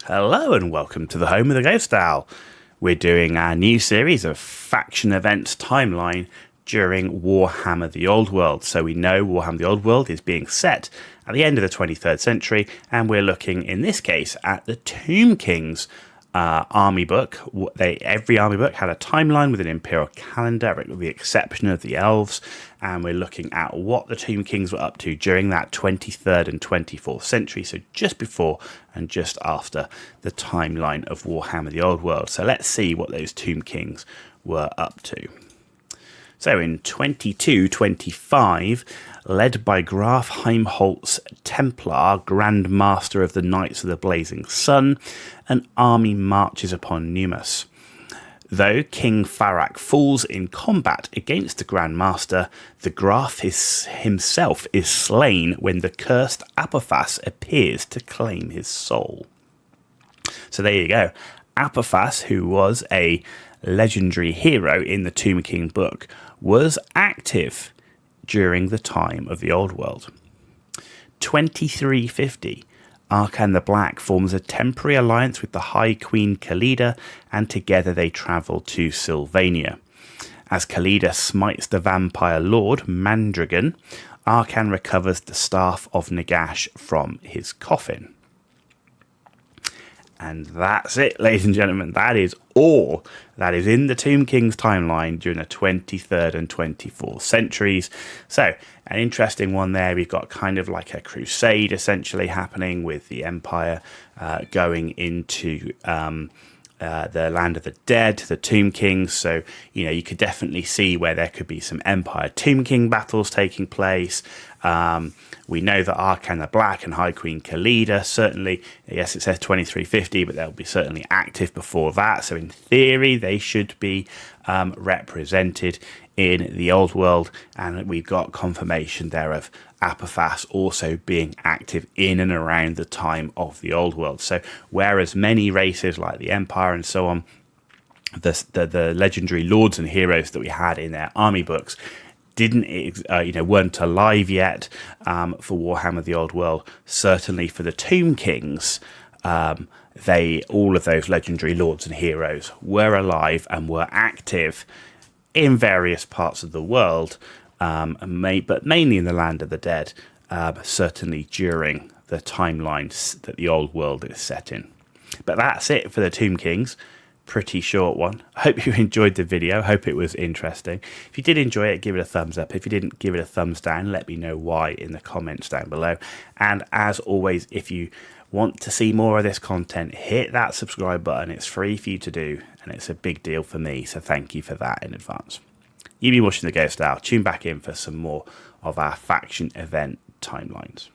Hello and welcome to the home of the Ghost Owl. We're doing our new series of faction events timeline during Warhammer the Old World. So we know Warhammer the Old World is being set at the end of the 23rd century, and we're looking in this case at the Tomb King's army book. Every army book had a timeline with an Imperial Calendar, with the exception of the elves, and we're looking at what the Tomb Kings were up to during that 23rd and 24th century, so just before and just after the timeline of Warhammer the Old World. So let's see what those Tomb Kings were up to. So in 2225, led by Graf Heimholtz Templar, Grand Master of the Knights of the Blazing Sun, an army marches upon Numus. Though King Farak falls in combat against the Grand Master, the Graf himself is slain when the cursed Apophas appears to claim his soul. So there you go. Apophas, who was a legendary hero in the Tomb King book, was active during the time of the Old World. 2350, Arkan the Black forms a temporary alliance with the High Queen Khalida, and together they travel to Sylvania. As Khalida smites the vampire lord Mandragon, Arkan recovers the staff of Nagash from his coffin. And that's it, ladies and gentlemen. That is all that is in the Tomb King's timeline during the 23rd and 24th centuries. So, an interesting one there. We've got kind of like a crusade essentially happening with the Empire going into the land of the dead, the Tomb Kings. So, you could definitely see where there could be some Empire Tomb King battles taking place. We know that Arkan the Black and High Queen Khalida, certainly, yes, it says 2350, but they'll be certainly active before that. So in theory, they should be represented in the Old World. And we've got confirmation there of Apophas also being active in and around the time of the Old World. So whereas many races like the Empire and so on, the legendary lords and heroes that we had in their army books weren't alive yet for Warhammer the Old World. Certainly for the Tomb Kings, all of those legendary lords and heroes were alive and were active in various parts of the world, but mainly in the land of the dead, certainly during the timelines that the Old World is set in. But that's it for the Tomb Kings. Pretty short one. I hope you enjoyed the video. Hope it was interesting. If you did enjoy it, give it a thumbs up. If you didn't, give it a thumbs down. Let me know why in the comments down below. And as always, if you want to see more of this content, hit that subscribe button. It's free for you to do, and it's a big deal for me, so thank you for that in advance. You've been watching The Ghost Owl. Tune back in for some more of our faction event timelines.